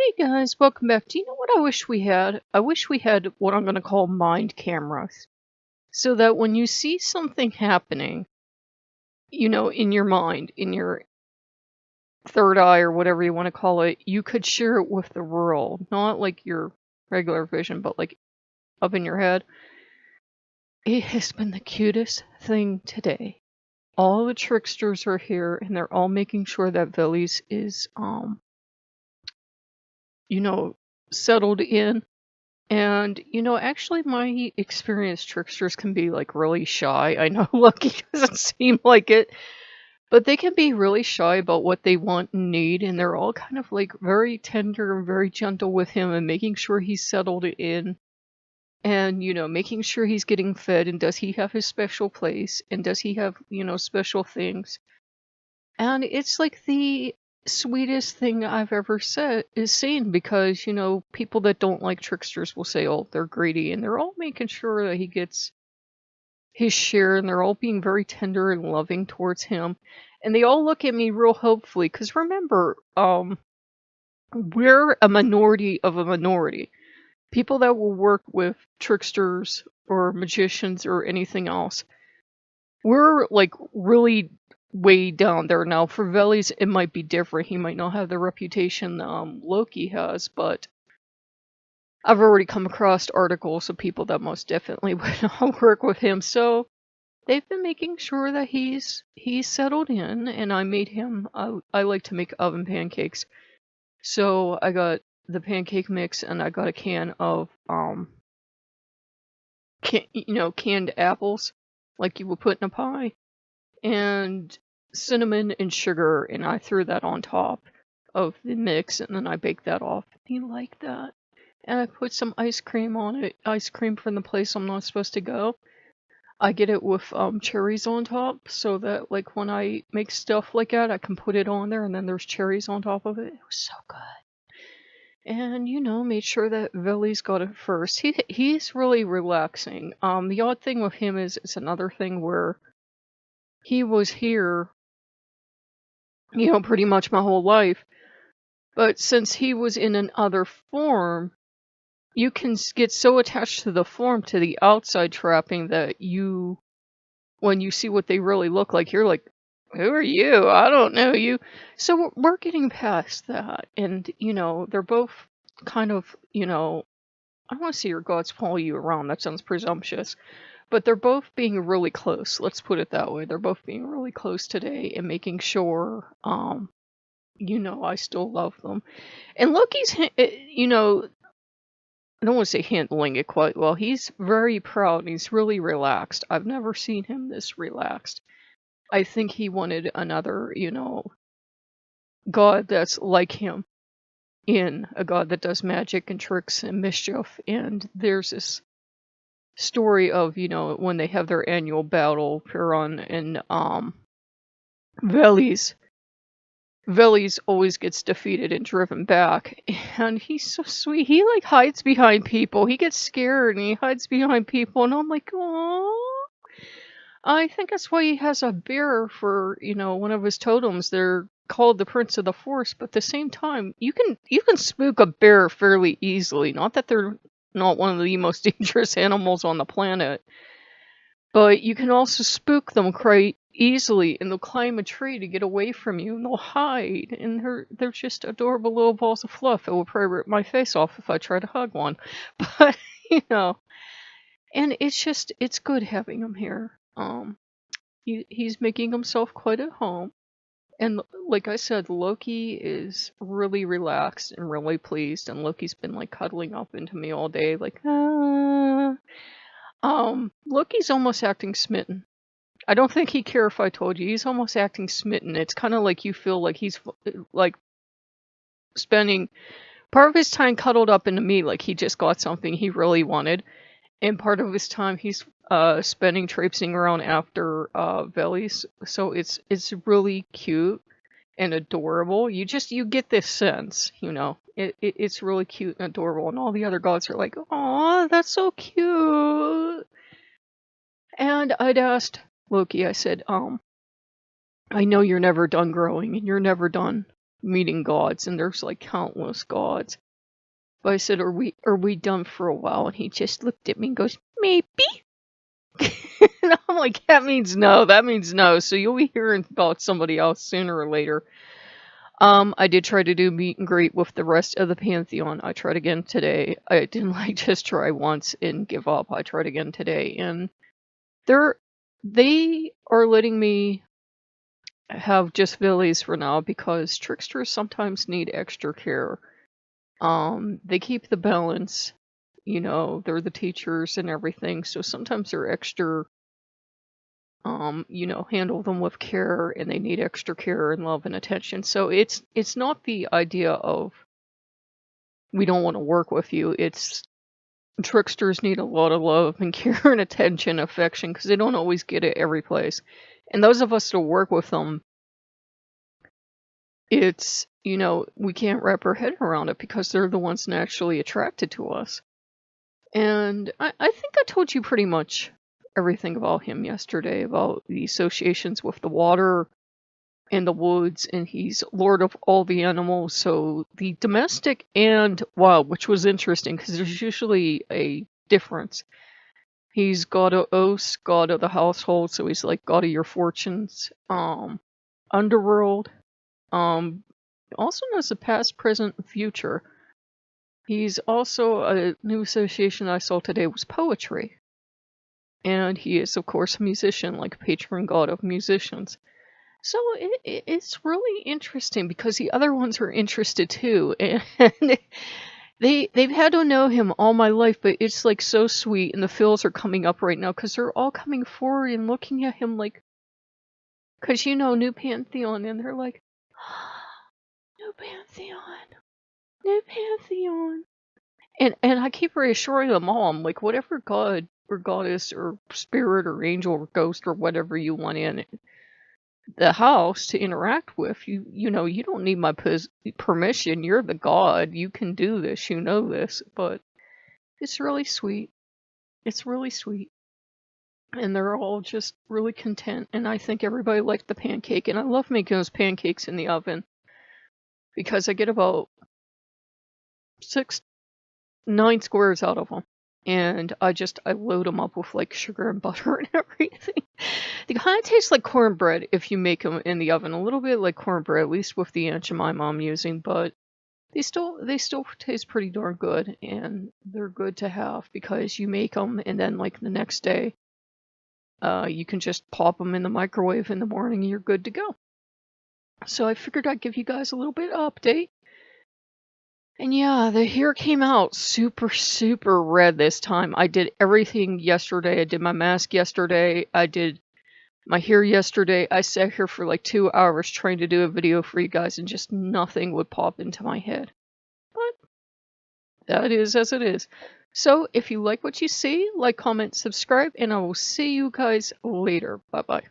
Hey guys, welcome back. Do you know what I wish we had? I wish we had what I'm going to call mind cameras. So that when you see something happening, in your mind, in your third eye or whatever you want to call it, you could share it with the world. Not like your regular vision, but like up in your head. It has been the cutest thing today. All the tricksters are here and they're all making sure that Weles is, settled in. And, actually my experienced tricksters can be, like, really shy. I know Loki doesn't seem like it, but they can be really shy about what they want and need, and they're all kind of, like, very tender and very gentle with him and making sure he's settled in and, making sure he's getting fed and does he have his special place and does he have, special things. And it's like the sweetest thing I've ever seen because, people that don't like tricksters will say, oh, they're greedy, and they're all making sure that he gets his share, and they're all being very tender and loving towards him. And they all look at me real hopefully, because remember, we're a minority of a minority. People that will work with tricksters or magicians or anything else, we're like really way down there now. For Weles, it might be different. He might not have the reputation Loki has, but I've already come across articles of people that most definitely would not work with him. So they've been making sure that he's settled in, and I made him. I like to make oven pancakes, so I got the pancake mix, and I got a can of canned apples, like you would put in a pie, and cinnamon and sugar, and I threw that on top of the mix, and then I baked that off. He liked that. And I put some ice cream on it, ice cream from the place I'm not supposed to go. I get it with cherries on top, so that like when I make stuff like that, I can put it on there, and then there's cherries on top of it. It was so good. And made sure that Veles got it first. He's really relaxing. The odd thing with him is it's another thing where he was here, pretty much my whole life. But since he was in another form, you can get so attached to the form, to the outside trapping, that when you see what they really look like, you're like, who are you? I don't know you. So we're getting past that. And, they're both kind of, I don't want to see your gods follow you around. That sounds presumptuous. But they're both being really close. Let's put it that way. They're both being really close today and making sure, I still love them. And Loki's, I don't want to say handling it quite well. He's very proud and he's really relaxed. I've never seen him this relaxed. I think he wanted another, god that's like him, in a god that does magic and tricks and mischief. And there's this story of, when they have their annual battle, Piran and Veles. Veles always gets defeated and driven back, and he's so sweet. He like hides behind people. He gets scared and he hides behind people, and I'm like, oh. I think that's why he has a bear for, one of his totems. They're called the Prince of the Forest, but at the same time, you can spook a bear fairly easily. Not that they're not one of the most dangerous animals on the planet, but you can also spook them quite easily, and they'll climb a tree to get away from you, and they'll hide, and they're just adorable little balls of fluff. It will probably rip my face off if I try to hug one. But, and it's good having him here. He's making himself quite at home. And like I said, Loki is really relaxed and really pleased, and Loki's been like cuddling up into me all day, like, ah. Loki's almost acting smitten. I don't think he'd care if I told you. He's almost acting smitten. It's kind of like you feel like he's like spending part of his time cuddled up into me, like he just got something he really wanted, and part of his time he's spending traipsing around after Veles. So it's really cute and adorable. You get this sense, it's really cute and adorable, and all the other gods are like, "Aw, that's so cute." And I'd asked Loki, I said, I know you're never done growing and you're never done meeting gods, and there's like countless gods. But I said, are we done for a while? And he just looked at me and goes, maybe. And I'm like, that means no. That means no. So you'll be hearing about somebody else sooner or later. I did try to do meet and greet with the rest of the Pantheon. I tried again today. I didn't like just try once and give up. I tried again today, and they are letting me have just Weles for now because Tricksters sometimes need extra care. They keep the balance, you know, they're the teachers and everything, so sometimes they're extra, you know, handle them with care, and they need extra care and love and attention. So it's not the idea of we don't want to work with you. It's Tricksters need a lot of love and care and attention, affection, because they don't always get it every place. And those of us that work with them, it's, you know, we can't wrap our head around it because they're the ones naturally attracted to us. And I think I told you pretty much everything about him yesterday, about the associations with the water and the woods, and he's lord of all the animals, so the domestic and wild, which was interesting because there's usually a difference. He's god of oaths, god of the household, so he's like god of your fortunes. Underworld, also knows the past, present, and future. He's also a new association I saw today was poetry. And he is, of course, a musician, like patron god of musicians. So it's really interesting because the other ones are interested too. And they've had to know him all my life, but it's like so sweet. And the feels are coming up right now because they're all coming forward and looking at him like, because you know, New Pantheon, and they're like, New Pantheon, New Pantheon. And I keep reassuring them all, I'm like, whatever god or goddess or spirit or angel or ghost or whatever you want in the house to interact with, you know, you don't need my permission. You're the god. You can do this. You know this. But it's really sweet. It's really sweet. And they're all just really content. And I think everybody liked the pancake. And I love making those pancakes in the oven because I get about 9 squares out of them. And I load them up with like sugar and butter and everything. They kind of taste like cornbread if you make them in the oven. A little bit like cornbread, at least with the Aunt Jemima I'm using. But they still taste pretty darn good. And they're good to have because you make them and then like the next day, you can just pop them in the microwave in the morning and you're good to go. So I figured I'd give you guys a little bit of update. And yeah, the hair came out super, super red this time. I did everything yesterday. I did my mask yesterday. I did my hair yesterday. I sat here for like 2 hours trying to do a video for you guys and just nothing would pop into my head. But that is as it is. So if you like what you see, like, comment, subscribe, and I will see you guys later. Bye-bye.